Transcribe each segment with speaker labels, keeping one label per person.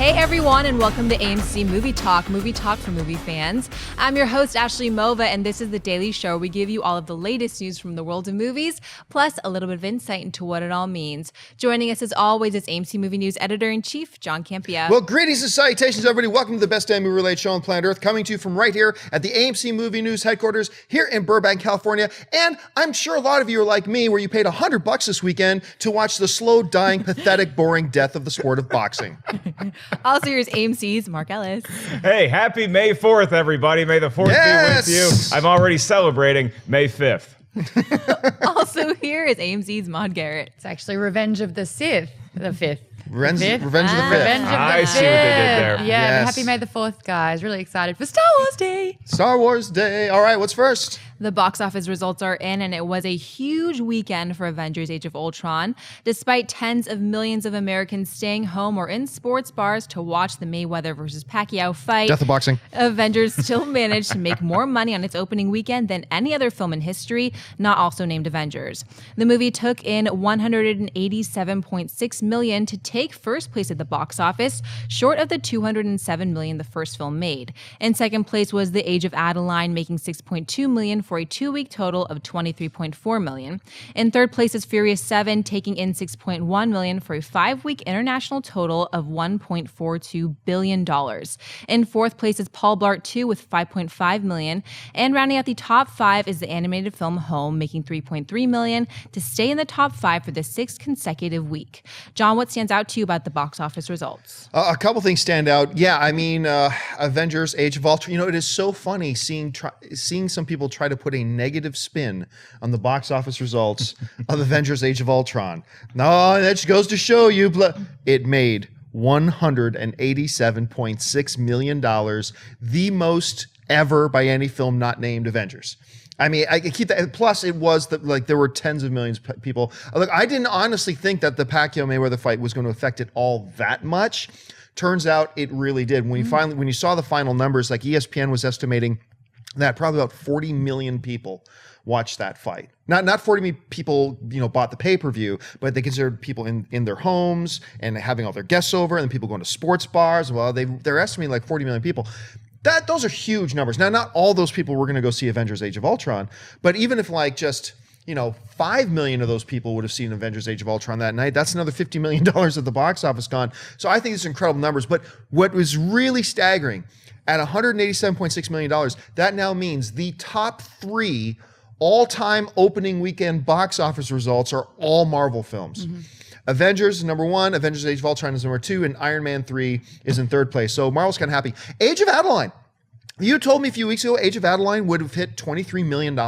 Speaker 1: Hey everyone, and welcome to AMC Movie Talk for movie fans. I'm your host, Ashley Mova, and this is the daily show where we give you all of the latest news from the world of movies, plus a little bit of insight into what it all means. Joining us as always is AMC Movie News Editor-in-Chief, John Campea.
Speaker 2: Well, greetings and salutations, everybody. Welcome to the best damn movie-related show on planet Earth, coming to you from right here at the AMC Movie News headquarters here in Burbank, California. And I'm sure a lot of you are like me, where you paid $100 this weekend to watch the slow, dying, pathetic, boring death of the sport of boxing.
Speaker 1: Also, here's AMC's Mark Ellis.
Speaker 3: Hey, happy May 4th, everybody. May the 4th be with you. I'm already celebrating May 5th.
Speaker 1: Also, here is AMC's Maude Garrett.
Speaker 4: It's actually Revenge of the Sith, the 5th.
Speaker 2: Revenge of the Fifth.
Speaker 4: Revenge of the
Speaker 3: I
Speaker 4: Fifth.
Speaker 3: see what they did there.
Speaker 4: Yeah,
Speaker 2: Yes.
Speaker 4: Happy May the 4th, guys. Really excited for Star Wars Day.
Speaker 2: Star Wars Day. All right, what's first?
Speaker 1: The box office results are in, and it was a huge weekend for Avengers Age of Ultron. Despite tens of millions of Americans staying home or in sports bars to watch the Mayweather versus Pacquiao fight,
Speaker 2: Death of boxing.
Speaker 1: Avengers still managed to make more money on its opening weekend than any other film in history, not also named Avengers. The movie took in $187.6 million to take first place at the box office, short of the $207 million the first film made. In second place was The Age of Adeline, making $6.2 million for a 2-week total of $23.4 million. In third place is Furious 7, taking in $6.1 million for a 5-week international total of $1.42 billion. In fourth place is Paul Blart 2 with $5.5 million. And rounding out the top 5 is the animated film Home, making $3.3 million to stay in the top 5 for the 6th consecutive week. John, what stands out to you about the box office results?
Speaker 2: A couple things stand out. Yeah, I mean, Avengers Age of Ultron. You know, it is so funny seeing some people try to put a negative spin on the box office results of Avengers Age of Ultron. No, that just goes to show you, it made $187.6 million, the most ever by any film not named Avengers. I mean, I keep that. Plus, it was there were tens of millions of people. Look, I didn't honestly think that the Pacquiao-Mayweather fight was going to affect it all that much. Turns out it really did. When you saw the final numbers, like ESPN was estimating that probably about 40 million people watched that fight. Not 40 million people, bought the pay-per-view, but they considered people in their homes and having all their guests over, and people going to sports bars. Well, they're estimating like 40 million people. Those are huge numbers. Now, not all those people were going to go see Avengers Age of Ultron, but even if 5 million of those people would have seen Avengers Age of Ultron that night, that's another $50 million at the box office gone. So I think it's incredible numbers. But what was really staggering, at $187.6 million, that now means the top 3 all-time opening weekend box office results are all Marvel films. Mm-hmm. Avengers is number 1, Avengers Age of Ultron is number 2, and Iron Man 3 is in third place. So Marvel's kind of happy. Age of Adeline. You told me a few weeks ago Age of Adeline would have hit $23 million.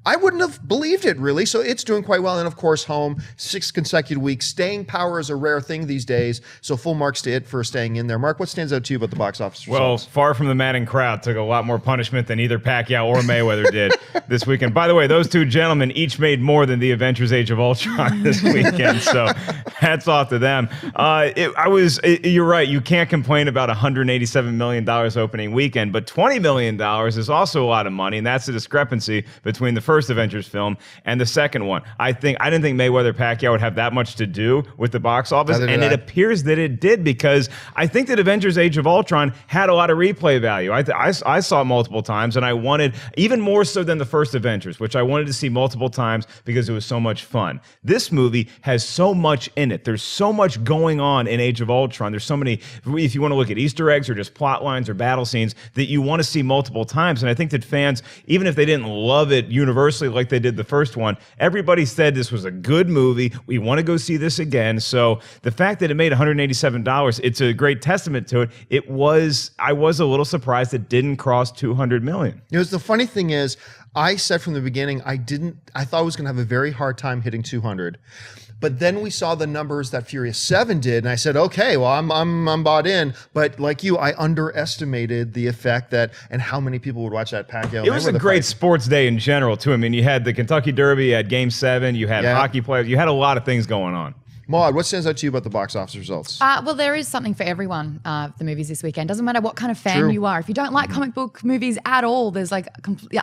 Speaker 2: I wouldn't have believed it, really. So it's doing quite well. And of course, Home, 6 consecutive weeks. Staying power is a rare thing these days. So full marks to it for staying in there. Mark, what stands out to you about the box office results?
Speaker 3: Well, far from the Madden crowd took a lot more punishment than either Pacquiao or Mayweather did this weekend. By the way, those two gentlemen each made more than the Avengers Age of Ultron this weekend. So hats off to them. You're right. You can't complain about $187 million opening weekend, but $20 million is also a lot of money. And that's the discrepancy between the first Avengers film and the second one. I didn't think Mayweather Pacquiao would have that much to do with the box office, and it appears that it did, because I think that Avengers Age of Ultron had a lot of replay value. I saw it multiple times, and I wanted, even more so than the first Avengers, which I wanted to see multiple times because it was so much fun. This movie has so much in it. There's so much going on in Age of Ultron. There's so many, if you want to look at Easter eggs or just plot lines or battle scenes, that you want to see multiple times. And I think that fans, even if they didn't love it universally like they did the first one, everybody said this was a good movie. We want to go see this again. So the fact that it made $187, it's a great testament to it. I was a little surprised it didn't cross 200 million.
Speaker 2: The funny thing is, I said from the beginning, I thought I was going to have a very hard time hitting 200. But then we saw the numbers that Furious 7 did, and I said, okay, well, I'm bought in. But like you, I underestimated the effect and how many people would watch that Pacquiao.
Speaker 3: It was a great sports day in general, too. I mean, you had the Kentucky Derby, you had Game 7, you had hockey players, you had a lot of things going on.
Speaker 2: Maude, what stands out to you about the box office results?
Speaker 4: Well, there is something for everyone, the movies this weekend. Doesn't matter what kind of fan you are. If you don't like comic book movies at all, there's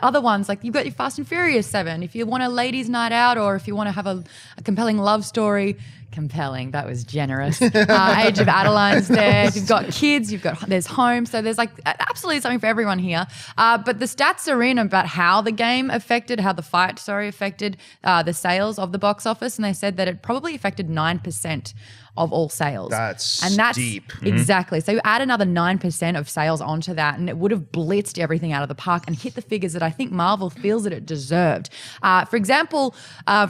Speaker 4: other ones. Like you've got your Fast and Furious 7. If you want a ladies' night out, or if you want to have a compelling love story, compelling. That was generous. Age of Adeline's there. You've got kids. There's home. So there's like absolutely something for everyone here. But the stats are in about how the fight affected the sales of the box office, and they said that it probably affected 9% of all sales.
Speaker 2: That's deep.
Speaker 4: Exactly. So you add another 9% of sales onto that, and it would have blitzed everything out of the park and hit the figures that I think Marvel feels that it deserved. For example,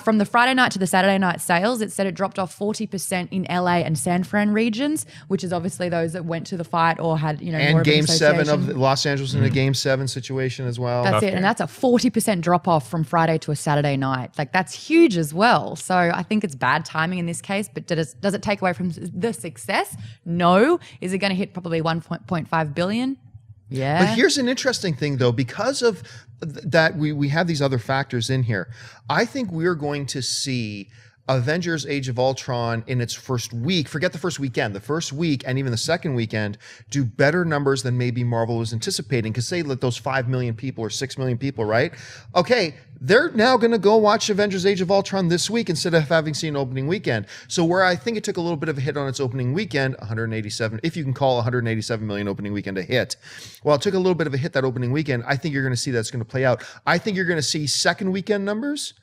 Speaker 4: from the Friday night to the Saturday night sales, it said it dropped off 40% in LA and San Fran regions, which is obviously those that went to the fight or had, more
Speaker 2: and Game 7
Speaker 4: of
Speaker 2: Los Angeles in a Game 7 situation as well.
Speaker 4: That's it. And that's a 40% drop off from Friday to a Saturday night. Like, that's huge as well. So I think it's bad timing in this case, but does it take away from the success? No. Is it going to hit probably 1.5 billion? Yeah.
Speaker 2: But here's an interesting thing, though, because of that, we have these other factors in here. I think we're going to see Avengers Age of Ultron in its first week, forget the first weekend, the first week and even the second weekend, do better numbers than maybe Marvel was anticipating. Because say that those 5 million people or 6 million people, right? Okay, they're now going to go watch Avengers Age of Ultron this week instead of having seen opening weekend. So where I think it took a little bit of a hit on its opening weekend, 187, if you can call 187 million opening weekend a hit. Well, it took a little bit of a hit that opening weekend. I think you're going to see that's going to play out. I think you're going to see second weekend numbers.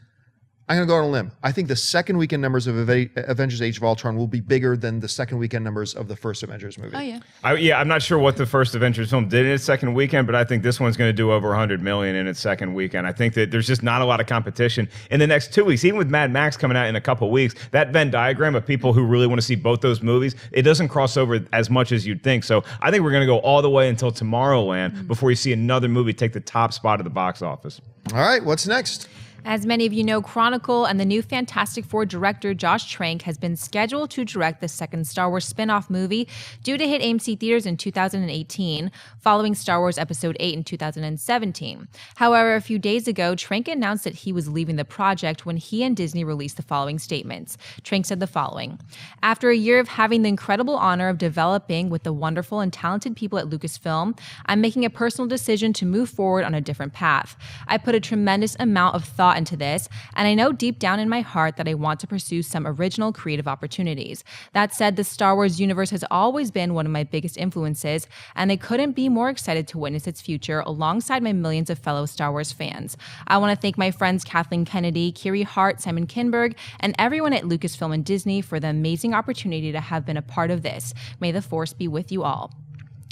Speaker 2: I'm going to go on a limb. I think the second weekend numbers of Avengers Age of Ultron will be bigger than the second weekend numbers of the first Avengers movie.
Speaker 4: Oh, yeah.
Speaker 3: I'm not sure what the first Avengers film did in its second weekend, but I think this one's going to do over 100 million in its second weekend. I think that there's just not a lot of competition in the next 2 weeks. Even with Mad Max coming out in a couple weeks, that Venn diagram of people who really want to see both those movies, it doesn't cross over as much as you'd think. So I think we're going to go all the way until Tomorrowland before you see another movie take the top spot of the box office.
Speaker 2: All right, what's next?
Speaker 1: As many of you know, Chronicle and the new Fantastic Four director Josh Trank has been scheduled to direct the second Star Wars spin-off movie due to hit AMC theaters in 2018, following Star Wars Episode 8 in 2017. However, a few days ago, Trank announced that he was leaving the project when he and Disney released the following statements. Trank said the following: "After a year of having the incredible honor of developing with the wonderful and talented people at Lucasfilm, I'm making a personal decision to move forward on a different path. I put a tremendous amount of thought into this, and I know deep down in my heart that I want to pursue some original creative opportunities. That said, the Star Wars universe has always been one of my biggest influences, and I couldn't be more excited to witness its future alongside my millions of fellow Star Wars fans. I want to thank my friends Kathleen Kennedy, Kiri Hart, Simon Kinberg, and everyone at Lucasfilm and Disney for the amazing opportunity to have been a part of this. May the Force be with you all."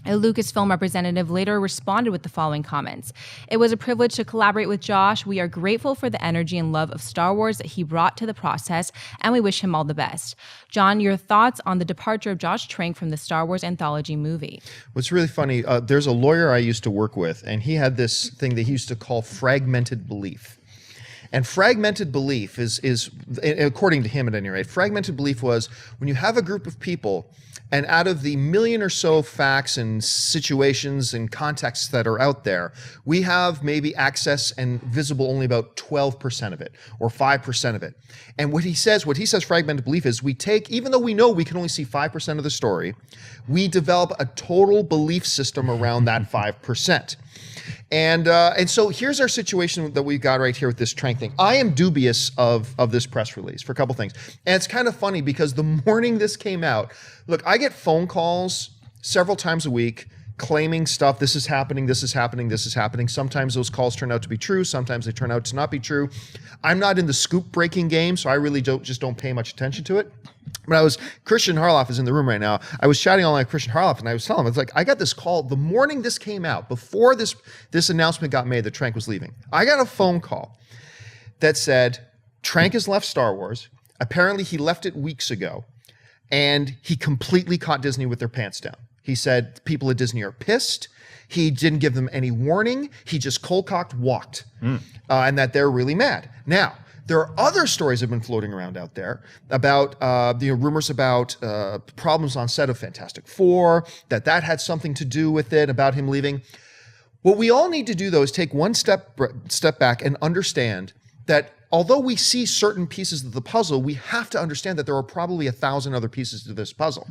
Speaker 1: A Lucasfilm representative later responded with the following comments: "It was a privilege to collaborate with Josh. We are grateful for the energy and love of Star Wars that he brought to the process, and we wish him all the best." John, your thoughts on the departure of Josh Trank from the Star Wars anthology movie?
Speaker 2: What's really funny, there's a lawyer I used to work with, and he had this thing that he used to call fragmented belief. And fragmented belief is, according to him at any rate, fragmented belief was when you have a group of people and out of the million or so facts and situations and contexts that are out there, we have maybe access and visible only about 12% of it or 5% of it. And what he says fragmented belief is we take, even though we know we can only see 5% of the story, we develop a total belief system around that 5%. And so here's our situation that we've got right here with this Trank thing. I am dubious of this press release for a couple things. And it's kind of funny because the morning this came out, look, I get phone calls several times a week claiming stuff, this is happening, this is happening, this is happening. Sometimes those calls turn out to be true. Sometimes they turn out to not be true. I'm not in the scoop breaking game, so I really don't pay much attention to it. But Christian Harloff is in the room right now. I was chatting online with Christian Harloff, and I was telling him, it's like, I got this call the morning this came out, before this announcement got made that Trank was leaving. I got a phone call that said, Trank has left Star Wars. Apparently he left it weeks ago, and he completely caught Disney with their pants down. He said people at Disney are pissed. He didn't give them any warning. He just cold-cocked walked, and that they're really mad. Now, there are other stories that have been floating around out there about rumors about problems on set of Fantastic Four, that had something to do with it, about him leaving. What we all need to do, though, is take one step back and understand that although we see certain pieces of the puzzle, we have to understand that there are probably 1,000 other pieces to this puzzle.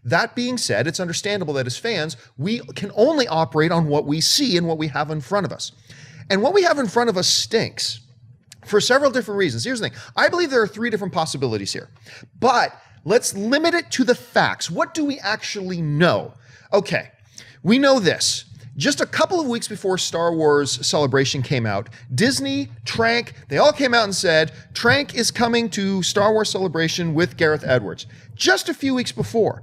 Speaker 2: That being said, it's understandable that as fans, we can only operate on what we see and what we have in front of us. And what we have in front of us stinks. for several different reasons. Here's the thing. I believe there are 3 different possibilities here. But let's limit it to the facts. What do we actually know? Okay, we know this. Just a couple of weeks before Star Wars Celebration came out, Disney, Trank, they all came out and said, Trank is coming to Star Wars Celebration with Gareth Edwards. Just a few weeks before.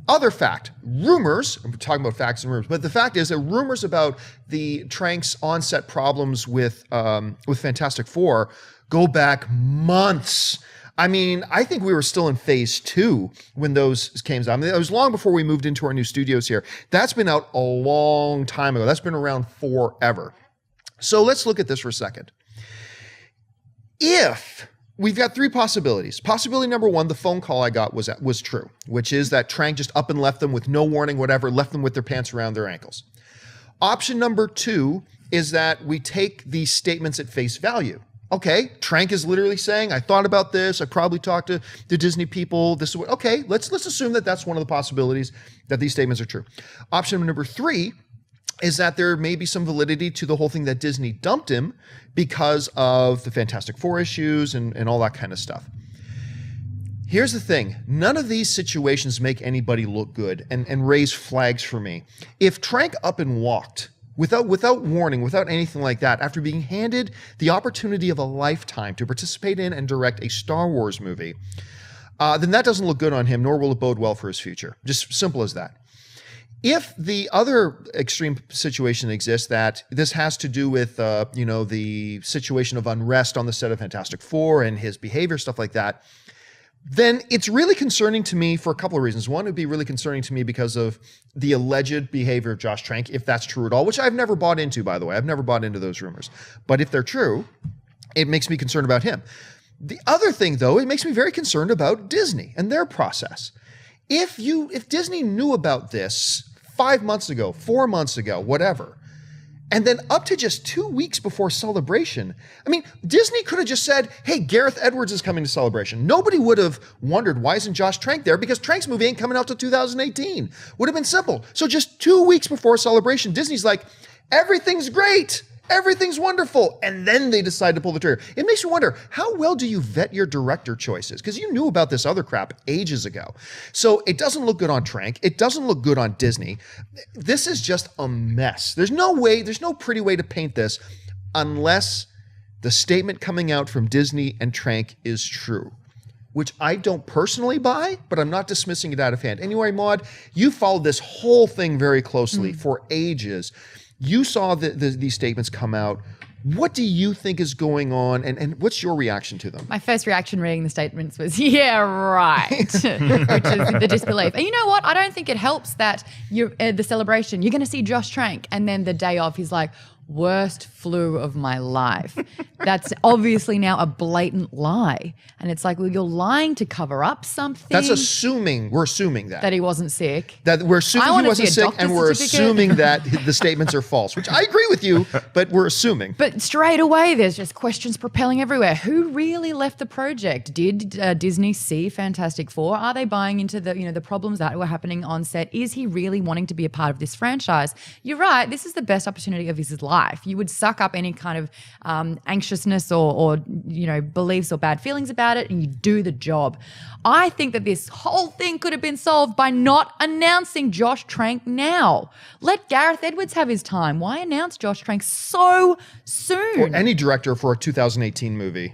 Speaker 2: Other fact, rumors, I'm talking about facts and rumors, but the fact is that rumors about the Trank's on-set problems with Fantastic Four go back months. I mean, I think we were still in phase 2 when those came out. I mean, it was long before we moved into our new studios here. That's been out a long time ago. That's been around forever. So let's look at this for a second. If we've got 3 possibilities. Possibility number 1, the phone call I got was true, which is that Trank just up and left them with no warning, whatever, left them with their pants around their ankles. Option number 2 is that we take these statements at face value. Okay, Trank is literally saying, I thought about this. I probably talked to the Disney people. This is what, okay, let's assume that that's one of the possibilities that these statements are true. Option number 3 is that there may be some validity to the whole thing that Disney dumped him because of the Fantastic Four issues and all that kind of stuff. Here's the thing. None of these situations make anybody look good and raise flags for me. If Trank up and walked without warning, without anything like that, after being handed the opportunity of a lifetime to participate in and direct a Star Wars movie, then that doesn't look good on him, nor will it bode well for his future. Just simple as that. If the other extreme situation exists, that this has to do with, the situation of unrest on the set of Fantastic Four and his behavior, stuff like that, then it's really concerning to me for a couple of reasons. One, it would be really concerning to me because of the alleged behavior of Josh Trank, if that's true at all, which I've never bought into, by the way. I've never bought into those rumors. But if they're true, it makes me concerned about him. The other thing, though, it makes me very concerned about Disney and their process. If Disney knew about this 5 months ago, 4 months ago, whatever, and then up to just 2 weeks before Celebration, I mean, Disney could have just said, hey, Gareth Edwards is coming to Celebration. Nobody would have wondered, why isn't Josh Trank there? Because Trank's movie ain't coming out till 2018. Would have been simple. So just 2 weeks before Celebration, Disney's like, everything's great. Everything's wonderful. And then they decide to pull the trigger. It makes me wonder, how well do you vet your director choices? Because you knew about this other crap ages ago. So it doesn't look good on Trank. It doesn't look good on Disney. This is just a mess. There's no pretty way to paint this unless the statement coming out from Disney and Trank is true, which I don't personally buy, but I'm not dismissing it out of hand. Anyway, Maude, you followed this whole thing very closely for ages. You saw these statements come out. What do you think is going on, and what's your reaction to them?
Speaker 4: My first reaction reading the statements was, yeah, right, which is the disbelief. And you know what? I don't think it helps that you're at the Celebration, you're going to see Josh Trank, and then the day off, he's like, worst flu of my life. That's obviously now a blatant lie. And it's like, well, you're lying to cover up something.
Speaker 2: That's assuming, we're assuming that.
Speaker 4: That he wasn't sick.
Speaker 2: That we're assuming he wasn't sick, and we're assuming that the statements are false, which I agree with you, but we're assuming.
Speaker 4: But straight away, there's just questions propelling everywhere. Who really left the project? Did Disney see Fantastic Four? Are they buying into the problems that were happening on set? Is he really wanting to be a part of this franchise? You're right. This is the best opportunity of his life. You would suck up any kind of anxiousness or beliefs or bad feelings about it, and you do the job. I think that this whole thing could have been solved by not announcing Josh Trank now. Let Gareth Edwards have his time. Why announce Josh Trank so soon?
Speaker 2: Or any director for a 2018 movie.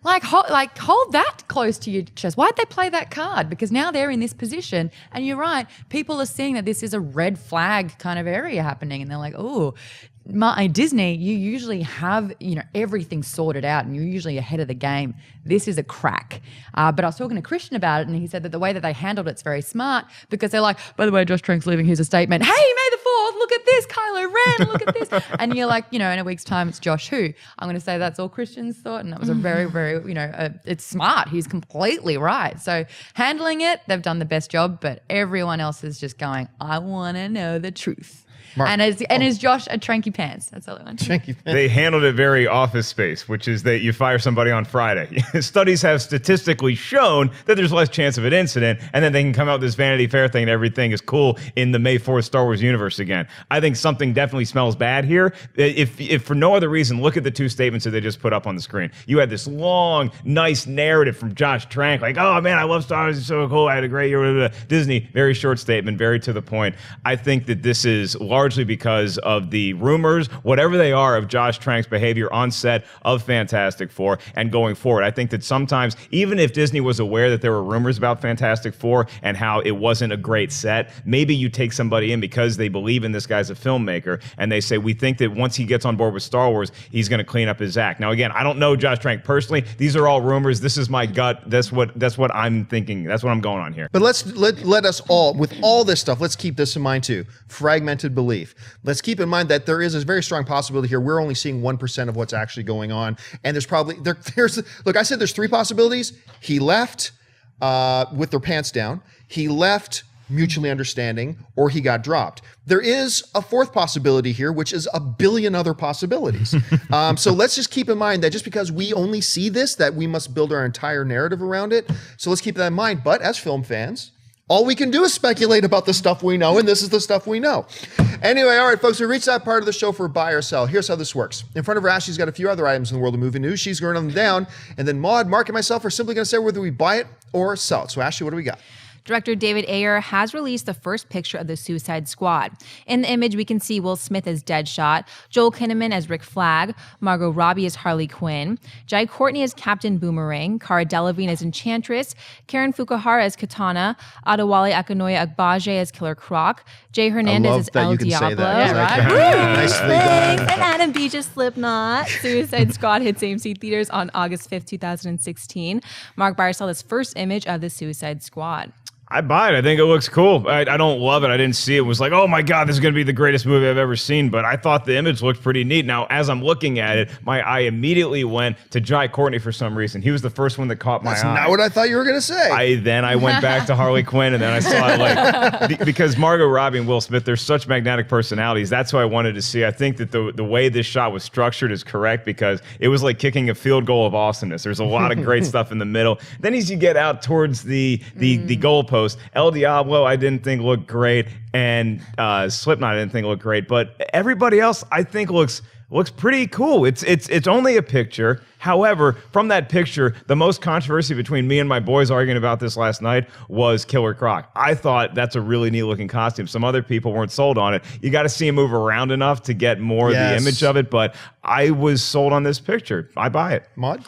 Speaker 4: Hold that close to your chest. Why'd they play that card? Because now they're in this position, and you're right. People are seeing that this is a red flag kind of area happening, and they're like, oh, Disney, you usually have, everything sorted out, and you're usually ahead of the game. This is a crack. But I was talking to Christian about it, and he said that the way that they handled it's very smart, because they're like, by the way, Josh Trank's leaving. Here's a statement. Hey, May the 4th, look at this, Kylo Ren, look at this. And you're like, in a week's time, it's Josh who? I'm going to say that's all Christian's thought, and that was a very, very, it's smart. He's completely right. So handling it, they've done the best job, but everyone else is just going, I want to know the truth.
Speaker 2: Mark.
Speaker 4: And is Josh a tranky pants? That's all I want.
Speaker 2: Thank you.
Speaker 3: They handled it very Office Space, which is that you fire somebody on Friday. Studies have statistically shown that there's less chance of an incident, and then they can come out with this Vanity Fair thing and everything is cool in the May 4th Star Wars universe again. I think something definitely smells bad here. If for no other reason, look at the two statements that they just put up on the screen. You had this long, nice narrative from Josh Trank, like, oh man, I love Star Wars, it's so cool, I had a great year with Disney. Very short statement, very to the point. I think that this is largely because of the rumors, whatever they are, of Josh Trank's behavior on set of Fantastic Four and going forward. I think that sometimes, even if Disney was aware that there were rumors about Fantastic Four and how it wasn't a great set, maybe you take somebody in because they believe in this guy's a filmmaker and they say, we think that once he gets on board with Star Wars, he's going to clean up his act. Now, again, I don't know Josh Trank personally. These are all rumors. This is my gut. That's what I'm thinking. That's what I'm going on here.
Speaker 2: But let us all, with all this stuff, let's keep this in mind too. Fragmented belief. Let's keep in mind that there is a very strong possibility here. We're only seeing 1% of what's actually going on. And there's probably, look, I said there's 3 possibilities. He left with their pants down. He left mutually understanding, or he got dropped. There is a 4th possibility here, which is a billion other possibilities. So let's just keep in mind that just because we only see this, that we must build our entire narrative around it. So let's keep that in mind. But as film fans, all we can do is speculate about the stuff we know, and this is the stuff we know. Anyway, all right, folks, we reached that part of the show for buy or sell. Here's how this works. In front of her, Ashley's got a few other items in the world of movie news. She's going to run them down, and then Maude, Mark, and myself are simply going to say whether we buy it or sell it. So, Ashley, what do we got?
Speaker 1: Director David Ayer has released the first picture of the Suicide Squad. In the image, we can see Will Smith as Deadshot, Joel Kinnaman as Rick Flag, Margot Robbie as Harley Quinn, Jai Courtney as Captain Boomerang, Cara Delevingne as Enchantress, Karen Fukuhara as Katana, Adewale Akinnuoye Agbaje as Killer Croc, Jay Hernandez as El Diablo.
Speaker 2: Nicely done.
Speaker 1: And Adam Beach as Slipknot. Suicide Squad hits AMC theaters on August 5th, 2016. Mark Bayer saw this first image of the Suicide Squad.
Speaker 3: I buy it. I think it looks cool. I don't love it. I didn't see it. It was like, oh my God, this is going to be the greatest movie I've ever seen. But I thought the image looked pretty neat. Now, as I'm looking at it, my eye immediately went to Jai Courtney for some reason. He was the first one that caught my eye.
Speaker 2: That's not what I thought you were going to say.
Speaker 3: Then I went back to Harley Quinn, and then I saw it like, because Margot Robbie and Will Smith, they're such magnetic personalities. That's who I wanted to see. I think that the way this shot was structured is correct because it was like kicking a field goal of awesomeness. There's a lot of great stuff in the middle. Then as you get out towards the goalpost, El Diablo, I didn't think looked great, and Slipknot I didn't think looked great, but everybody else I think looks pretty cool. It's only a picture. However, from that picture, the most controversy between me and my boys arguing about this last night was Killer Croc. I thought that's a really neat looking costume. Some other people weren't sold on it. You got to see him move around enough to get more of the image of it, but I was sold on this picture. I buy it.
Speaker 2: Maude?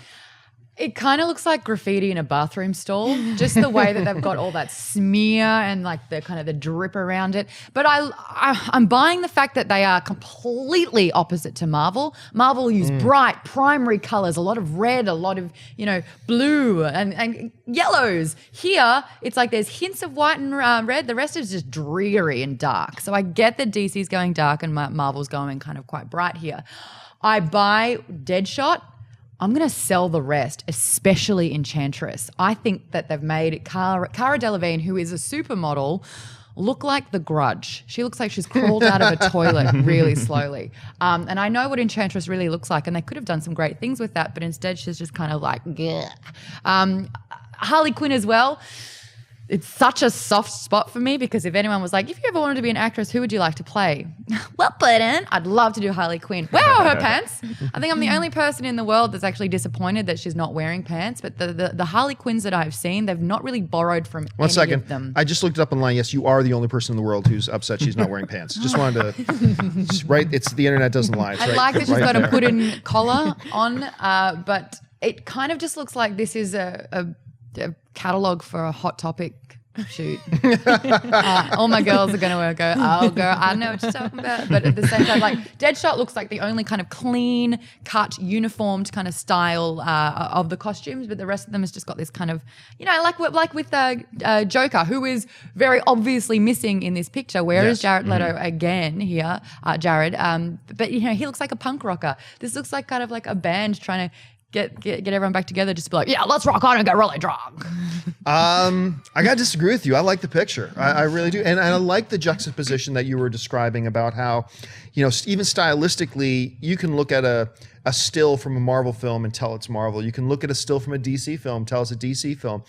Speaker 4: It kind of looks like graffiti in a bathroom stall, just the way that they've got all that smear and like the kind of the drip around it. But I'm buying the fact that they are completely opposite to Marvel. Marvel use bright primary colors, a lot of red, a lot of, blue and yellows. Here, it's like there's hints of white and red. The rest is just dreary and dark. So I get that DC's going dark and Marvel's going kind of quite bright here. I buy Deadshot. I'm going to sell the rest, especially Enchantress. I think that they've made Cara Delevingne, who is a supermodel, look like the Grudge. She looks like she's crawled out of a toilet really slowly. And I know what Enchantress really looks like, and they could have done some great things with that, but instead she's just kind of like, Harley Quinn as well. It's such a soft spot for me because if anyone was like, if you ever wanted to be an actress, who would you like to play? Well, Burton, I'd love to do Harley Quinn. Where are her pants? I think I'm the only person in the world that's actually disappointed that she's not wearing pants. But the Harley Quinns that I've seen, they've not really borrowed from any of them.
Speaker 2: I just looked it up online. Yes, you are the only person in the world who's upset she's not wearing pants. Just wanted to, right? It's the internet doesn't lie.
Speaker 4: I like that she's got a put-in collar on, but it kind of just looks like this is a catalog for a Hot Topic shoot. All my girls are going to go, oh, girl, I know what you're talking about. But at the same time, like Deadshot looks like the only kind of clean, cut, uniformed kind of style of the costumes, but the rest of them has just got this kind of, like with Joker, who is very obviously missing in this picture. Where is Jared Leto again here, Jared? But he looks like a punk rocker. This looks like kind of like a band trying to get everyone back together just to be like, yeah, let's rock on and get really drunk.
Speaker 2: I gotta disagree with you. I like the picture. I really do, and I like the juxtaposition that you were describing about how, even stylistically, you can look at a still from a Marvel film and tell it's Marvel. You can look at a still from a DC film, tell it's a DC film.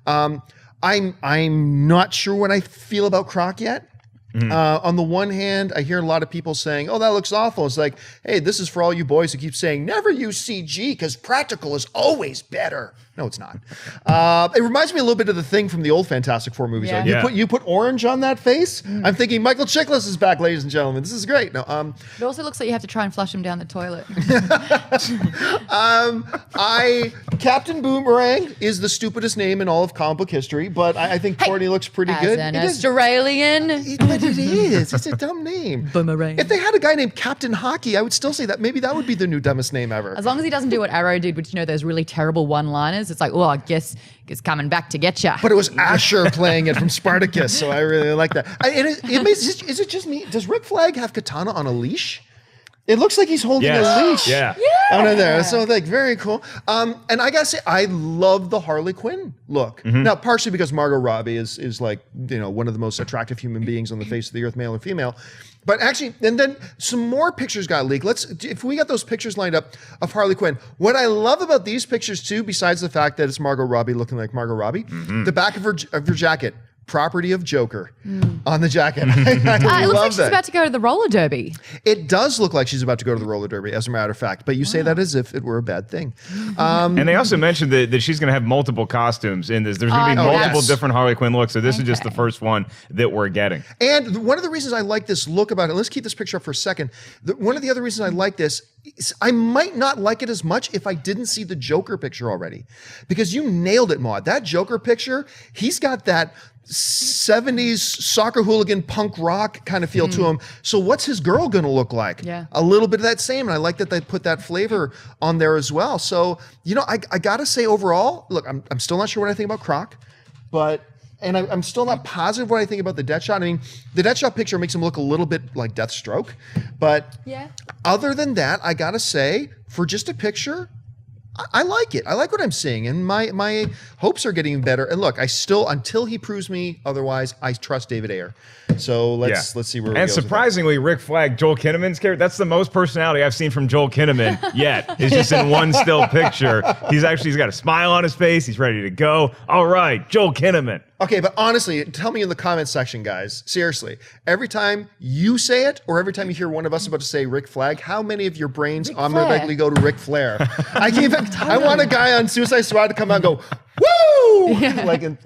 Speaker 2: I'm not sure what I feel about Croc yet. On the one hand, I hear a lot of people saying, "Oh, that looks awful." It's like, hey, this is for all you boys who keep saying never use CG because practical is always better. No, it's not. It reminds me a little bit of the Thing from the old Fantastic Four movies.
Speaker 4: Yeah.
Speaker 2: Like, you put orange on that face. I'm thinking Michael Chiklis is back, ladies and gentlemen. This is great. No,
Speaker 4: It also looks like you have to try and flush him down the toilet.
Speaker 2: Captain Boomerang is the stupidest name in all of comic book history, but I think Courtney looks pretty good.
Speaker 4: As an
Speaker 2: It is.
Speaker 4: Australian.
Speaker 2: But it is. It's a dumb name.
Speaker 4: Boomerang.
Speaker 2: If they had a guy named Captain Hockey, I would still say that maybe that would be the new dumbest name ever.
Speaker 4: As long as he doesn't do what Arrow did, which, those really terrible one-liners. It's like, oh, I guess it's coming back to get ya.
Speaker 2: But it was Asher playing it from Spartacus, so I really like that. Is it just me? Does Rick Flag have Katana on a leash? It looks like he's holding a leash.
Speaker 3: Yeah.
Speaker 2: Under there. So very cool. And I gotta say, I love the Harley Quinn look. Now, partially because Margot Robbie is like, one of the most attractive human beings on the face of the earth, male and female. But actually, and then some more pictures got leaked. If we got those pictures lined up of Harley Quinn, what I love about these pictures too, besides the fact that it's Margot Robbie looking like Margot Robbie, the back of her jacket, property of Joker on the jacket. I
Speaker 4: It looks like
Speaker 2: love
Speaker 4: she's
Speaker 2: that.
Speaker 4: about to go to the roller derby.
Speaker 2: It does look like she's about to go to the roller derby, as a matter of fact. But you say that as if it were a bad thing.
Speaker 3: And they also mentioned that she's going to have multiple costumes in this. There's going to be multiple different Harley Quinn looks. So this is just the first one that we're getting.
Speaker 2: And one of the reasons I like this look about it, let's keep this picture up for a second. One of the other reasons I like this is I might not like it as much if I didn't see the Joker picture already. Because you nailed it, Maude. That Joker picture, he's got that 70s soccer hooligan punk rock kind of feel to him. So what's his girl going to look like?
Speaker 4: Yeah.
Speaker 2: A little bit of that same. And I like that they put that flavor on there as well. So, I got to say overall, look, I'm still not sure what I think about Croc, and I'm still not positive what I think about the Deathshot. I mean, the Deathshot picture makes him look a little bit like Deathstroke. But other than that, I got to say, for just a picture, I like it. I like what I'm seeing, and my hopes are getting better. And look, I still, until he proves me otherwise, I trust David Ayer. So let's see where.
Speaker 3: And surprisingly, Rick Flag, Joel Kinnaman's character, that's the most personality I've seen from Joel Kinnaman yet. It's just in one still picture. He's got a smile on his face. He's ready to go. All right, Joel Kinnaman.
Speaker 2: Okay, but honestly, tell me in the comment section, guys. Seriously, every time you say it, or every time you hear one of us about to say Rick Flag, how many of your brains automatically go to Ric Flair? I want a guy on Suicide Squad to come out and go, woo!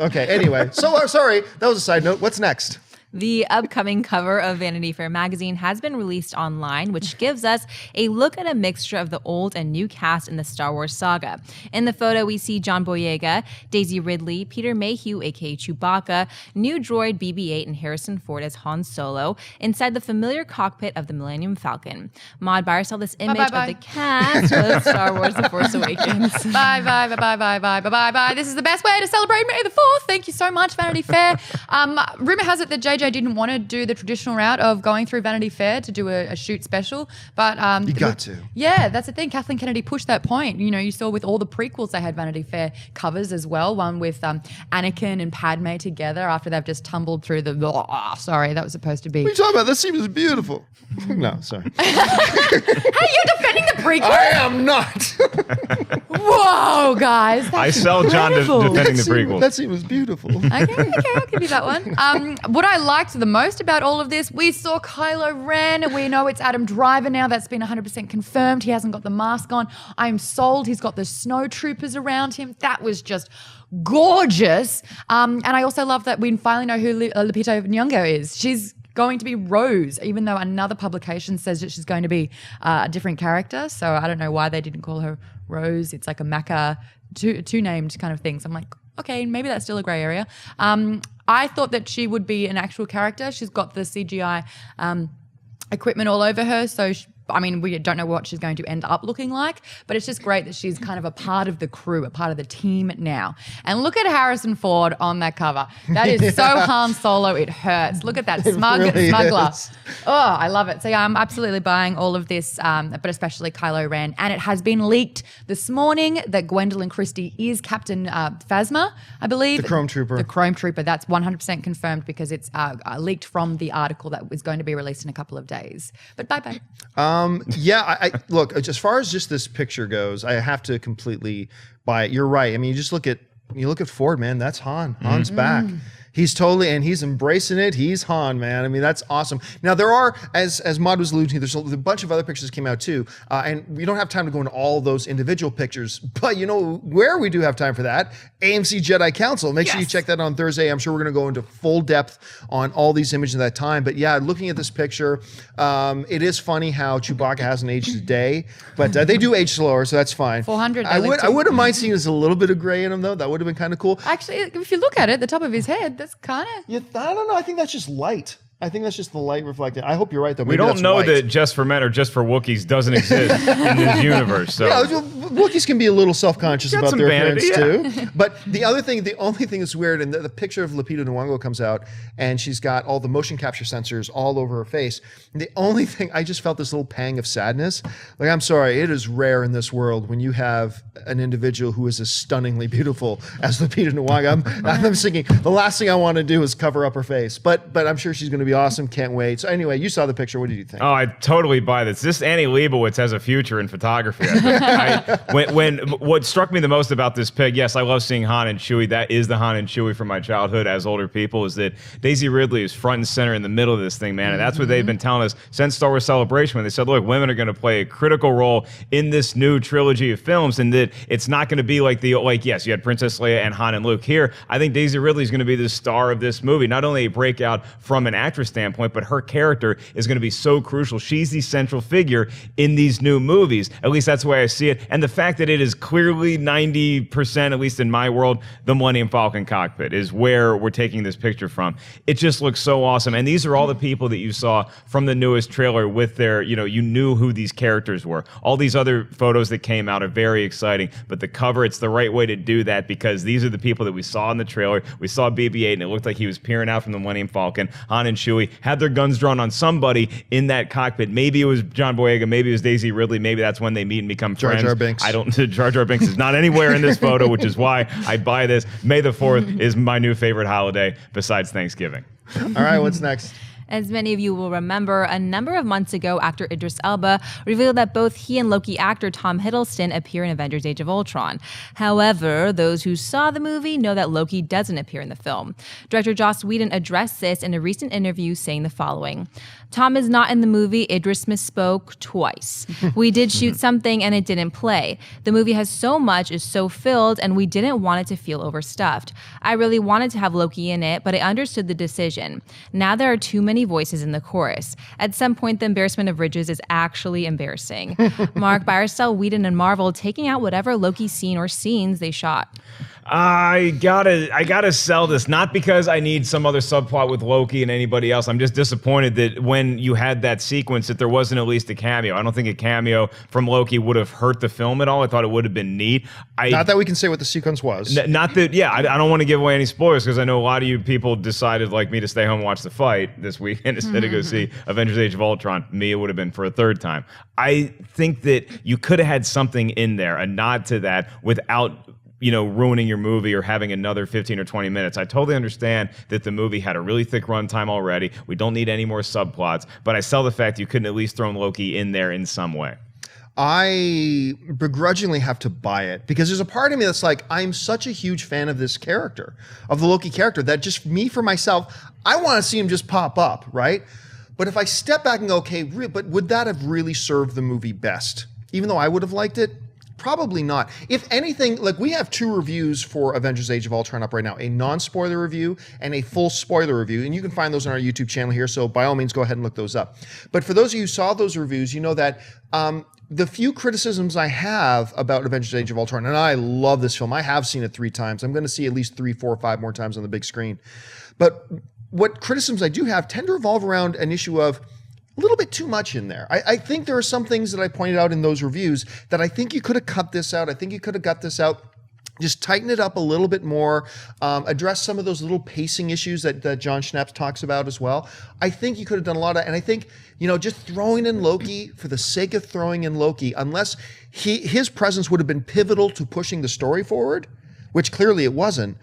Speaker 2: Okay, anyway. So sorry, that was a side note. What's next?
Speaker 1: The upcoming cover of Vanity Fair magazine has been released online, which gives us a look at a mixture of the old and new cast in the Star Wars saga. In the photo, we see John Boyega, Daisy Ridley, Peter Mayhew, aka Chewbacca, new droid BB-8, and Harrison Ford as Han Solo inside the familiar cockpit of the Millennium Falcon. Maude, buy or sell this image of the cast of Star Wars: The Force Awakens.
Speaker 4: Bye. This is the best way to celebrate May the 4th. Thank you so much, Vanity Fair. Rumor has it that JJ didn't want to do the traditional route of going through Vanity Fair to do a shoot special, but
Speaker 2: you got to.
Speaker 4: Yeah, that's the thing. Kathleen Kennedy pushed that point. You saw with all the prequels they had Vanity Fair covers as well. One with Anakin and Padme together after they've just tumbled through the. Sorry, that was supposed to be.
Speaker 2: What are you talking about? That seems beautiful. No, sorry.
Speaker 4: Hey, you're defending the prequel?
Speaker 2: I am not.
Speaker 4: Whoa, guys! That's
Speaker 3: I sell John defending the prequel.
Speaker 2: That scene was beautiful.
Speaker 4: Okay, I'll give you that one. What I liked the most about all of this, we saw Kylo Ren. We know it's Adam Driver now. That's been 100% confirmed. He hasn't got the mask on. I'm sold. He's got the snow troopers around him. That was just gorgeous. And I also love that we finally know who Lupita Nyong'o is. She's going to be Rose, even though another publication says that she's going to be a different character. So I don't know why they didn't call her Rose. It's like a Maca two named kind of thing. So I'm like, okay, maybe that's still a gray area. I thought that she would be an actual character. She's got the CGI equipment all over her, so I mean, we don't know what she's going to end up looking like, but it's just great that she's kind of a part of the crew, a part of the team now. And look at Harrison Ford on that cover. That is so Han Solo, it hurts. Look at that smuggler.
Speaker 2: Is.
Speaker 4: Oh, I love it. So yeah, I'm absolutely buying all of this, but especially Kylo Ren. And it has been leaked this morning that Gwendolyn Christie is Captain Phasma, I believe.
Speaker 2: The Chrome Trooper.
Speaker 4: The Chrome Trooper. That's 100% confirmed because it's leaked from the article that was going to be released in a couple of days. But bye-bye.
Speaker 2: Yeah, I look, as far as just this picture goes, I have to completely buy it. You're right. I mean, you look at Ford, man, that's Han. Han's back. He's totally, and he's embracing it. He's Han, man. I mean, that's awesome. Now, there are, as Maude was alluding to, there's a bunch of other pictures that came out too. And we don't have time to go into all those individual pictures. But you know where we do have time for that? AMC Jedi Council. Make sure you check that on Thursday. I'm sure we're going to go into full depth on all these images at that time. But yeah, looking at this picture, it is funny how Chewbacca hasn't aged a day. But they do age slower, so that's fine.
Speaker 4: 400.
Speaker 2: I wouldn't mind seeing there's a little bit of gray in him, though. That would have been kind of cool.
Speaker 4: Actually, if you look at it, the top of his head, that's kind of...
Speaker 2: I don't know. I think that's just light. I think that's just the light reflected. I hope you're right, though.
Speaker 3: We don't know that Just for Men or Just for Wookiees doesn't exist in this universe. So.
Speaker 2: Yeah, Wookiees can be a little self-conscious about their
Speaker 3: vanity,
Speaker 2: appearance, too. But the only thing that's weird, and the picture of Lupita Nyong'o comes out, and she's got all the motion capture sensors all over her face. And the only thing, I just felt this little pang of sadness. Like, I'm sorry, it is rare in this world when you have an individual who is as stunningly beautiful as Lupita Nyong'o. I'm thinking, the last thing I want to do is cover up her face. But I'm sure she's going to be awesome. Can't wait. So anyway, you saw the picture. What did you think?
Speaker 3: Oh, I totally buy this. This Annie Leibovitz has a future in photography. When what struck me the most about this pic, yes, I love seeing Han and Chewie. That is the Han and Chewie from my childhood as older people, is that Daisy Ridley is front and center in the middle of this thing, man. And that's what they've been telling us since Star Wars Celebration, when they said, look, women are going to play a critical role in this new trilogy of films, and that it's not going to be like yes, you had Princess Leia and Han and Luke. Here, I think Daisy Ridley is going to be the star of this movie. Not only a breakout from an actress standpoint, but her character is going to be so crucial. She's the central figure in these new movies. At least that's the way I see it. And the fact that it is clearly 90%, at least in my world, the Millennium Falcon cockpit is where we're taking this picture from. It just looks so awesome. And these are all the people that you saw from the newest trailer with their, you knew who these characters were. All these other photos that came out are very exciting, but the cover, it's the right way to do that because these are the people that we saw in the trailer. We saw BB-8 and it looked like he was peering out from the Millennium Falcon. Han and Chewie had their guns drawn on somebody in that cockpit. Maybe it was John Boyega, maybe it was Daisy Ridley, maybe that's when they meet and become friends.
Speaker 2: Jar Jar Binks.
Speaker 3: Jar Jar Binks is not anywhere in this photo, which is why I buy this. May the 4th is my new favorite holiday besides Thanksgiving.
Speaker 2: All right, what's next?
Speaker 1: As many of you will remember, a number of months ago, actor Idris Elba revealed that both he and Loki actor Tom Hiddleston appear in Avengers Age of Ultron. However, those who saw the movie know that Loki doesn't appear in the film. Director Joss Whedon addressed this in a recent interview, saying the following: Tom is not in the movie. Idris misspoke twice. We did shoot something and it didn't play. The movie has so much, is so filled, and we didn't want it to feel overstuffed. I really wanted to have Loki in it, but I understood the decision. Now there are too many voices in the chorus. At some point, the embarrassment of riches is actually embarrassing. Mark, Byrstell, Whedon, and Marvel taking out whatever Loki scene or scenes they shot.
Speaker 3: I gotta sell this, not because I need some other subplot with Loki and anybody else. I'm just disappointed that when you had that sequence that there wasn't at least a cameo. I don't think a cameo from Loki would have hurt the film at all. I thought it would have been neat.
Speaker 2: Not that we can say what the sequence was.
Speaker 3: Not that, yeah, I don't want to give away any spoilers because I know a lot of you people decided, like me, to stay home and watch the fight this weekend instead of go see Avengers Age of Ultron. Me, it would have been for a third time. I think that you could have had something in there, a nod to that, without ruining your movie or having another 15 or 20 minutes. I totally understand that the movie had a really thick runtime already. We don't need any more subplots, but I sell the fact you couldn't at least throw Loki in there in some way.
Speaker 2: I begrudgingly have to buy it because there's a part of me that's like, I'm such a huge fan of this character, of the Loki character, that just me, for myself, I want to see him just pop up, right? But if I step back and go, okay, but would that have really served the movie best? Even though I would have liked it? Probably not. If anything, like, we have 2 reviews for Avengers Age of Ultron up right now, a non-spoiler review and a full spoiler review, and you can find those on our YouTube channel here, so by all means go ahead and look those up. But for those of you who saw those reviews, you know that the few criticisms I have about Avengers Age of Ultron, and I love this film, I have seen it 3 times, I'm going to see at least 3, 4, 5 more times on the big screen, but what criticisms I do have tend to revolve around an issue of, a little bit too much in there. I think there are some things that I pointed out in those reviews that I think you could have cut this out. I think you could have got this out. Just tighten it up a little bit more, address some of those little pacing issues that John Schnapp talks about as well. I think you could have done a lot of, and I think, just throwing in Loki for the sake of throwing in Loki, unless his presence would have been pivotal to pushing the story forward, which clearly it wasn't,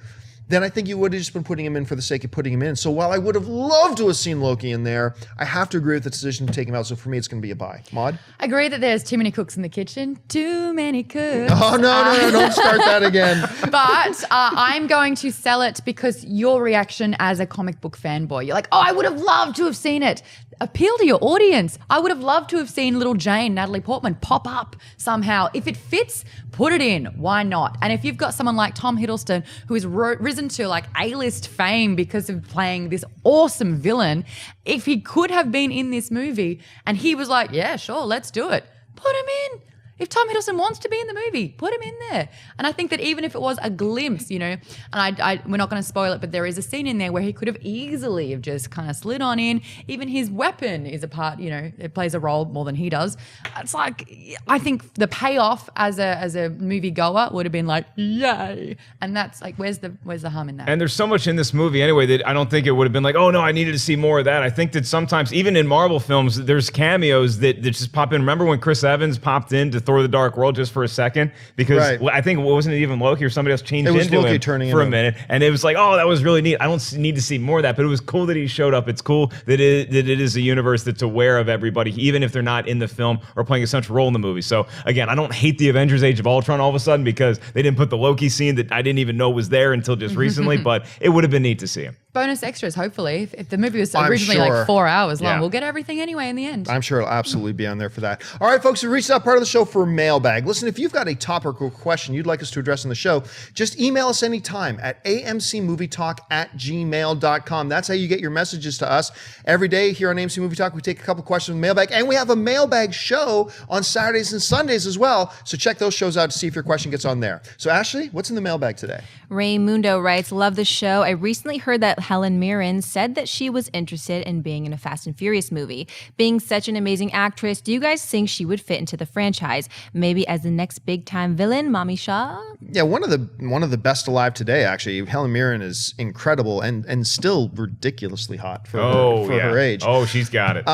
Speaker 2: then I think you would have just been putting him in for the sake of putting him in. So while I would have loved to have seen Loki in there, I have to agree with the decision to take him out. So for me, it's going to be a buy. Maud?
Speaker 4: I agree that there's too many cooks in the kitchen. Too many cooks.
Speaker 2: Oh, no, don't start that again.
Speaker 4: But I'm going to sell it because your reaction as a comic book fanboy, you're like, oh, I would have loved to have seen it. Appeal to your audience. I would have loved to have seen little Jane, Natalie Portman, pop up somehow. If it fits, put it in. Why not? And if you've got someone like Tom Hiddleston, who has risen to like A-list fame because of playing this awesome villain, if he could have been in this movie and he was like, yeah, sure, let's do it, put him in. If Tom Hiddleston wants to be in the movie, put him in there. And I think that even if it was a glimpse, and we're not going to spoil it, but there is a scene in there where he could have easily have just kind of slid on in. Even his weapon is a part, it plays a role more than he does. It's like, I think the payoff as a movie goer would have been like, yay. And that's like, where's the harm in that?
Speaker 3: And there's so much in this movie anyway that I don't think it would have been like, oh no, I needed to see more of that. I think that sometimes, even in Marvel films, there's cameos that just pop in. Remember when Chris Evans popped in to Thor: The Dark World just for a second? Because I think, wasn't it even Loki or somebody else changed into
Speaker 2: Loki
Speaker 3: him
Speaker 2: turning
Speaker 3: for a minute? And it was like, oh, that was really neat. I don't need to see more of that, but it was cool that he showed up. It's cool that it is a universe that's aware of everybody, even if they're not in the film or playing a central role in the movie. So again, I don't hate the Avengers Age of Ultron all of a sudden because they didn't put the Loki scene that I didn't even know was there until just recently, but it would have been neat to see him.
Speaker 4: Bonus extras, hopefully. If the movie was originally like 4 hours long, we'll get everything anyway in the end.
Speaker 2: I'm sure it'll absolutely be on there for that. All right, folks, we reached that part of the show for Mailbag. Listen, if you've got a topical question you'd like us to address in the show, just email us anytime at amcmovietalk@gmail.com. That's how you get your messages to us. Every day here on AMC Movie Talk, we take a couple questions from Mailbag, and we have a Mailbag show on Saturdays and Sundays as well. So check those shows out to see if your question gets on there. So Ashley, what's in the Mailbag today?
Speaker 1: Raymundo writes, love the show. I recently heard that Helen Mirren said that she was interested in being in a Fast and Furious movie. Being such an amazing actress, do you guys think she would fit into the franchise? Maybe as the next big time villain, Mommy Shaw?
Speaker 2: Yeah, one of the best alive today, actually. Helen Mirren is incredible and still ridiculously hot for her age.
Speaker 3: Oh, she's got it.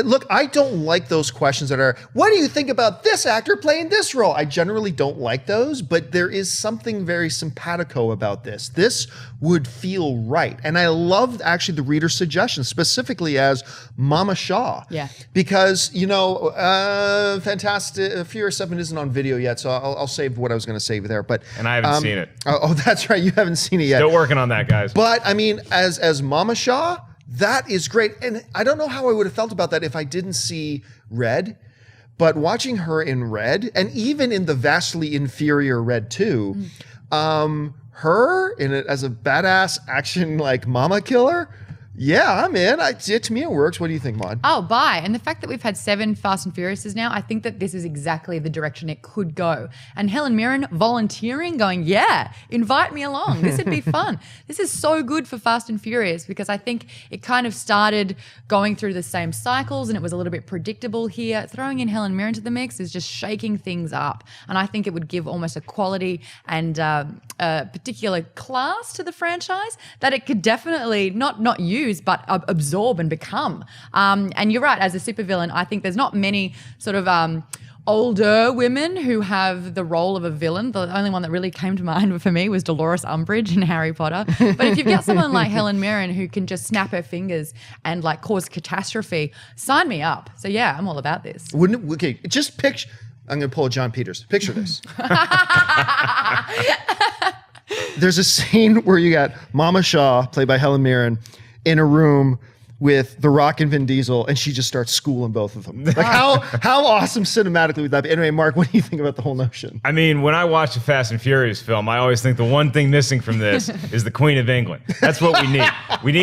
Speaker 2: Look, I don't like those questions that are, what do you think about this actor playing this role? I generally don't like those, but there is something very simpatico about this. This would feel right. And I loved actually the reader's suggestion, specifically as Mama Shaw.
Speaker 4: Yeah.
Speaker 2: Because, Fantastic Furious 7 isn't on video yet, so I'll save what I was going to save there.
Speaker 3: And I haven't seen it.
Speaker 2: Oh, that's right. You haven't seen it yet.
Speaker 3: Still working on that, guys.
Speaker 2: But, I mean, as Mama Shaw, that is great. And I don't know how I would have felt about that if I didn't see Red. But watching her in Red, and even in the vastly inferior Red 2, her in it as a badass action like mama killer, yeah, I'm in. To me, it works. What do you think, Maud?
Speaker 4: Oh, bye. And the fact that we've had 7 Fast and Furiouses now, I think that this is exactly the direction it could go. And Helen Mirren volunteering, going, yeah, invite me along. This would be fun. This is so good for Fast and Furious because I think it kind of started going through the same cycles and it was a little bit predictable here. Throwing in Helen Mirren to the mix is just shaking things up. And I think it would give almost a quality and a particular class to the franchise that it could definitely not use, but absorb and become. And you're right, as a supervillain, I think there's not many sort of older women who have the role of a villain. The only one that really came to mind for me was Dolores Umbridge in Harry Potter. But if you've got someone like Helen Mirren who can just snap her fingers and like cause catastrophe, sign me up. So yeah, I'm all about this.
Speaker 2: Wouldn't it? Okay, just picture. I'm going to pull a John Peters. Picture this. There's a scene where you got Mama Shaw, played by Helen Mirren, in a room with The Rock and Vin Diesel, and she just starts schooling both of them. Like how awesome cinematically would that be? Anyway, Mark, what do you think about the whole notion?
Speaker 3: I mean, when I watch a Fast and Furious film, I always think the one thing missing from this is the Queen of England. That's what we need.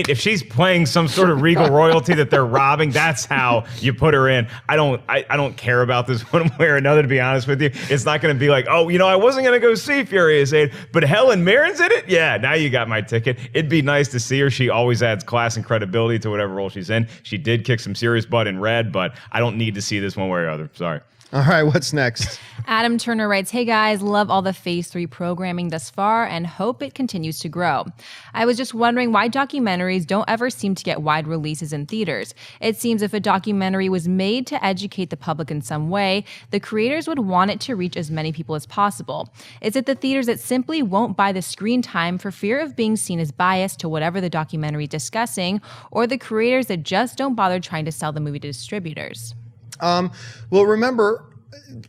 Speaker 3: If she's playing some sort of regal royalty that they're robbing, that's how you put her in. I don't care about this one way or another, to be honest with you. It's not going to be like, oh, I wasn't going to go see Furious 8, but Helen Mirren's in it? Yeah, now you got my ticket. It'd be nice to see her. She always adds class and credibility to whatever whatever role she's in. She did kick some serious butt in Red, but I don't need to see this one way or other. Sorry.
Speaker 2: All right, what's next?
Speaker 1: Adam Turner writes, "Hey guys, love all the Phase 3 programming thus far and hope it continues to grow. I was just wondering why documentaries don't ever seem to get wide releases in theaters. It seems if a documentary was made to educate the public in some way, the creators would want it to reach as many people as possible. Is it the theaters that simply won't buy the screen time for fear of being seen as biased to whatever the documentary is discussing, or the creators that just don't bother trying to sell the movie to distributors?"
Speaker 2: Well, remember,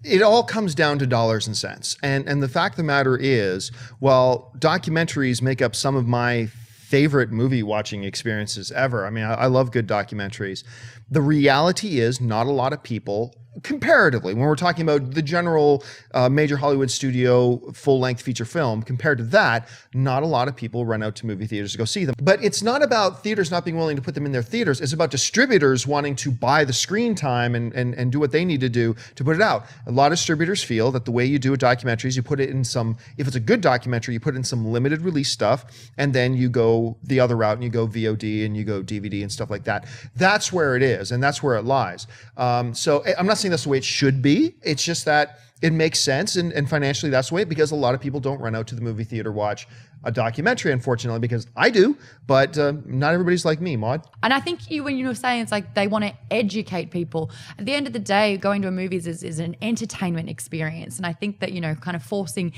Speaker 2: it all comes down to dollars and cents. And the fact of the matter is, while documentaries make up some of my favorite movie watching experiences ever, I mean, I love good documentaries. The reality is not a lot of people, comparatively, when we're talking about the general major Hollywood studio full-length feature film, compared to that, not a lot of people run out to movie theaters to go see them. But it's not about theaters not being willing to put them in their theaters. It's about distributors wanting to buy the screen time and do what they need to do to put it out. A lot of distributors feel that the way you do a documentary is you put it in some, if it's a good documentary, you put it in some limited release stuff, and then you go the other route and you go VOD and you go DVD and stuff like that. That's where it is, and that's where it lies. So I'm not saying that's the way it should be. It's just that it makes sense, and financially that's the way, because a lot of people don't run out to the movie theater watch a documentary, unfortunately, because I do, but not everybody's like me, Maud.
Speaker 4: And I think when you were saying it's like they want to educate people, at the end of the day, going to a movies is an entertainment experience. And I think that, kind of forcing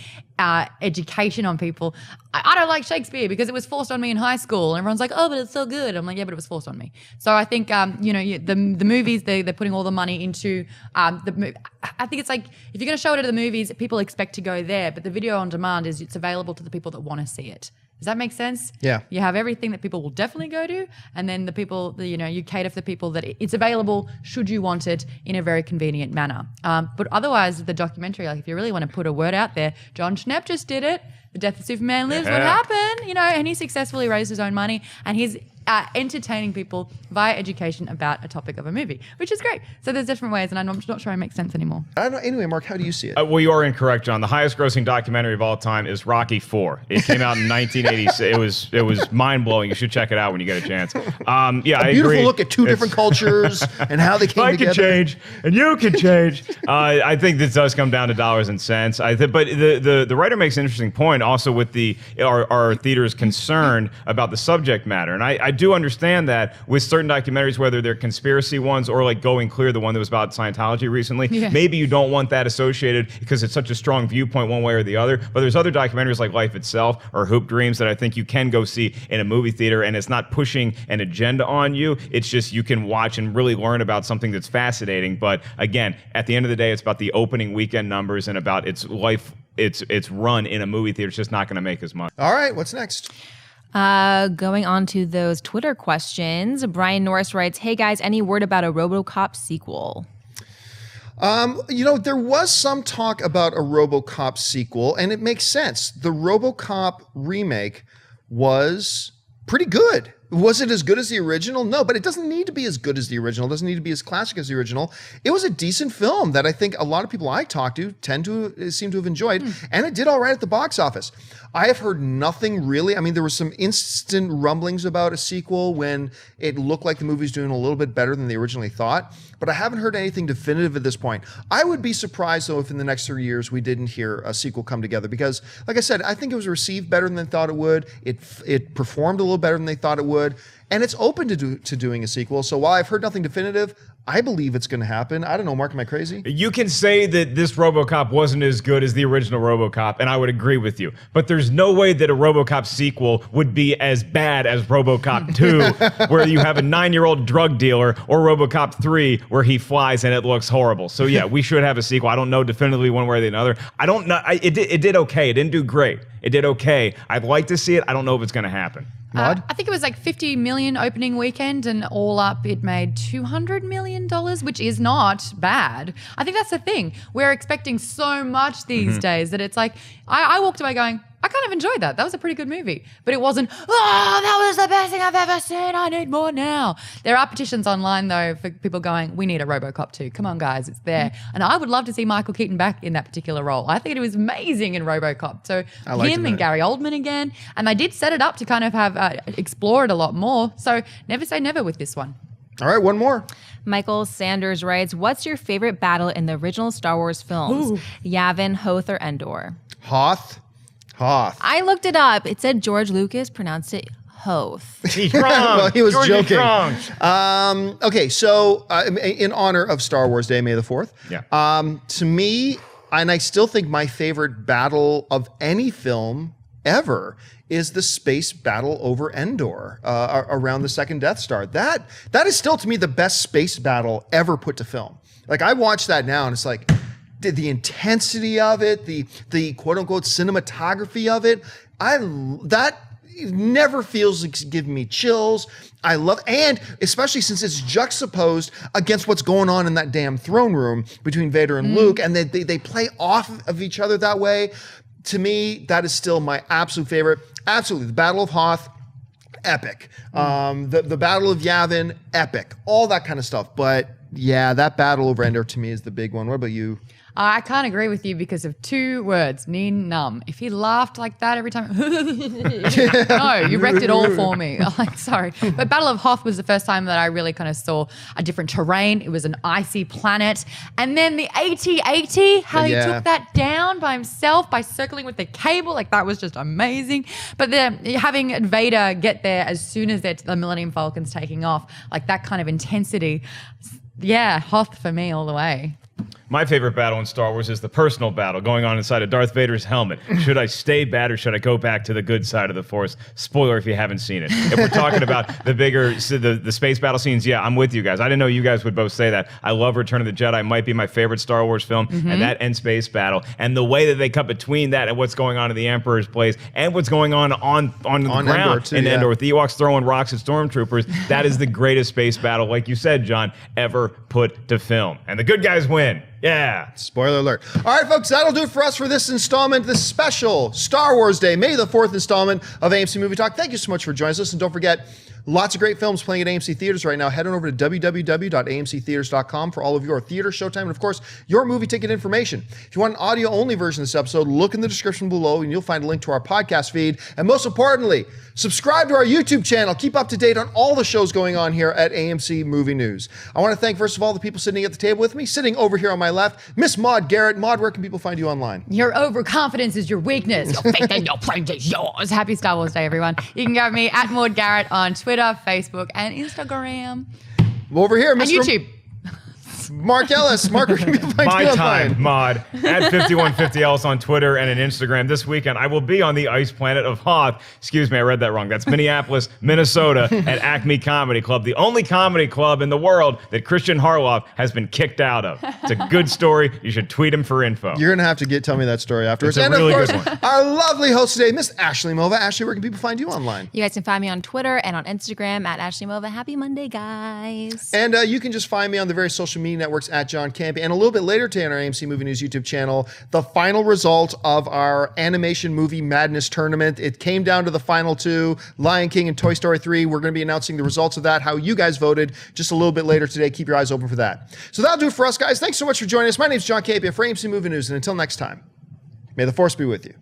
Speaker 4: education on people. I don't like Shakespeare because it was forced on me in high school. And everyone's like, oh, but it's so good. I'm like, yeah, but it was forced on me. So I think, the movies, they're putting all the money into the movie. I think it's like, if you're going to show it at the movies, people expect to go there. But the video on demand it's available to the people that want to see it. Does that make sense?
Speaker 2: Yeah.
Speaker 4: You have everything that people will definitely go to, and then the people, you cater for the people that it's available should you want it in a very convenient manner. But otherwise, the documentary, like if you really want to put a word out there, John Schnepp just did it. The Death of Superman Lives. What happened? And he successfully raised his own money, and he's entertaining people via education about a topic of a movie, which is great. So there's different ways, and I'm not sure it makes sense anymore.
Speaker 2: I don't know. Anyway, Mark, how do you see it?
Speaker 3: Well, you are incorrect, John. The highest grossing documentary of all time is Rocky IV. It came out in 1986. It was mind blowing. You should check it out when you get a chance. I agree.
Speaker 2: Beautiful look at two different cultures and how they came together.
Speaker 3: I can change, and you can change. I think this does come down to dollars and cents. But the writer makes an interesting point also with our theater's concern about the subject matter, and I do understand that with certain documentaries, whether they're conspiracy ones or like Going Clear, the one that was about Scientology recently, maybe you don't want that associated because it's such a strong viewpoint one way or the other. But there's other documentaries like Life Itself or Hoop Dreams that I think you can go see in a movie theater, and it's not pushing an agenda on you. It's just you can watch and really learn about something that's fascinating. But again, at the end of the day, it's about the opening weekend numbers and about its life, its run in a movie theater. It's just not going to make as much.
Speaker 2: All right, what's next?
Speaker 1: Going on to those Twitter questions, Brian Norris writes, "Hey guys, any word about a RoboCop sequel?"
Speaker 2: There was some talk about a RoboCop sequel, and it makes sense. The RoboCop remake was pretty good. Was it as good as the original? No, but it doesn't need to be as good as the original. It doesn't need to be as classic as the original. It was a decent film that I think a lot of people I talk to seem to have enjoyed, and it did all right at the box office. I have heard nothing really. I mean, there were some instant rumblings about a sequel when it looked like the movie's doing a little bit better than they originally thought, but I haven't heard anything definitive at this point. I would be surprised, though, if in the next 3 years we didn't hear a sequel come together, because, like I said, I think it was received better than they thought it would. It performed a little better than they thought it would, and it's open to doing a sequel. So while I've heard nothing definitive, I believe it's going to happen. I don't know, Mark, am I crazy?
Speaker 3: You can say that this RoboCop wasn't as good as the original RoboCop, and I would agree with you. But there's no way that a RoboCop sequel would be as bad as RoboCop 2, where you have a 9-year-old drug dealer, or RoboCop 3, where he flies and it looks horrible. So yeah, we should have a sequel. I don't know definitively one way or the other. I don't know. It did okay. It didn't do great. It did okay. I'd like to see it. I don't know if it's going to happen.
Speaker 4: I think it was like 50 million opening weekend, and all up it made $200 million, which is not bad. I think that's the thing. We're expecting so much these days that it's like, I walked away going, I kind of enjoyed that. That was a pretty good movie. But it wasn't, oh, that was the best thing I've ever seen. I need more now. There are petitions online, though, for people going, we need a RoboCop 2. Come on, guys, it's there. And I would love to see Michael Keaton back in that particular role. I think it was amazing in RoboCop. So him and Gary Oldman again. And they did set it up to kind of have explore it a lot more. So never say never with this one.
Speaker 2: All right, one more.
Speaker 1: Michael Sanders writes, what's your favorite battle in the original Star Wars films?
Speaker 4: Ooh.
Speaker 1: Yavin, Hoth, or Endor?
Speaker 2: Hoth.
Speaker 1: I looked it up. It said George Lucas pronounced it Hoth.
Speaker 3: He's wrong.
Speaker 2: Well, he was
Speaker 3: George is
Speaker 2: joking.
Speaker 3: wrong.
Speaker 2: Okay, so in honor of Star Wars Day, May the 4th.
Speaker 3: Yeah.
Speaker 2: To me, and I still think my favorite battle of any film ever is the space battle over Endor around the second Death Star. That is still, to me, the best space battle ever put to film. Like, I watch that now and it's like, the intensity of it, the quote unquote cinematography of it, that never feels like it's giving me chills. I love, and especially since it's juxtaposed against what's going on in that damn throne room between Vader and Luke, and they play off of each other that way. To me, that is still my absolute favorite. Absolutely, the Battle of Hoth, epic. The Battle of Yavin, epic. All that kind of stuff. But yeah, that battle over Endor to me is the big one. What about you?
Speaker 4: I can't agree with you because of two words, Neen Numb. If he laughed like that every time, no, you wrecked it all for me. I'm like, sorry. But Battle of Hoth was the first time that I really kind of saw a different terrain. It was an icy planet. And then the AT-AT, how he took that down by himself by circling with the cable, like that was just amazing. But having Vader get there as soon as the Millennium Falcon's taking off, like that kind of intensity. Yeah, Hoth for me all the way.
Speaker 3: My favorite battle in Star Wars is the personal battle going on inside of Darth Vader's helmet. Should I stay bad or should I go back to the good side of the Force? Spoiler if you haven't seen it. If we're talking about the bigger, the space battle scenes, yeah, I'm with you guys. I didn't know you guys would both say that. I love Return of the Jedi. Might be my favorite Star Wars film. And that end space battle. And the way that they cut between that and what's going on in the Emperor's place and what's going on the ground
Speaker 2: Endor too,
Speaker 3: in Endor with the Ewoks throwing rocks at stormtroopers. That is the greatest space battle, like you said, John, ever put to film. And the good guys win. Yeah.
Speaker 2: Spoiler alert. All right, folks, that'll do it for us for this installment, this special Star Wars Day, May the 4th installment of AMC Movie Talk. Thank you so much for joining us. And don't forget, lots of great films playing at AMC Theaters right now. Head on over to www.amctheaters.com for all of your theater, showtime, and of course, your movie ticket information. If you want an audio-only version of this episode, look in the description below and you'll find a link to our podcast feed. And most importantly, subscribe to our YouTube channel. Keep up to date on all the shows going on here at AMC Movie News. I want to thank, first of all, the people sitting at the table with me. Sitting over here on my left, Miss Maude Garrett. Maude, where can people find you online?
Speaker 4: Your overconfidence is your weakness. Your faith and your praise is yours. Happy Star Wars Day, everyone. You can go me at Maude Garrett on Twitter, Facebook, and Instagram.
Speaker 2: Over here,
Speaker 4: And
Speaker 2: Mr.
Speaker 4: YouTube.
Speaker 2: Mark Ellis. Mark, where can people find
Speaker 3: My
Speaker 2: you
Speaker 3: time,
Speaker 2: online?
Speaker 3: Mod, at 5150 Ellis on Twitter and on Instagram. This weekend, I will be on the ice planet of Hoth. Excuse me, I read that wrong. That's Minneapolis, Minnesota, at Acme Comedy Club, the only comedy club in the world that Christian Harloff has been kicked out of. It's a good story. You should tweet him for info.
Speaker 2: You're going to have to tell me that story afterwards.
Speaker 3: It's a
Speaker 2: And
Speaker 3: really
Speaker 2: of
Speaker 3: good
Speaker 2: course,
Speaker 3: one.
Speaker 2: our lovely host today, Miss Ashley Mova. Ashley, where can people find you online?
Speaker 1: You guys can find me on Twitter and on Instagram at Ashley Mova. Happy Monday, guys.
Speaker 2: And you can just find me on the various social media networks at John Campy. And a little bit later today on our AMC Movie News YouTube channel, the final result of our animation movie madness tournament. It came down to the final two, Lion King and Toy Story 3. We're going to be announcing the results of that, how you guys voted, just a little bit later today. Keep your eyes open for that. So that'll do it for us, guys. Thanks so much for joining us. My name is John Campy for AMC Movie News. And until next time, may the Force be with you.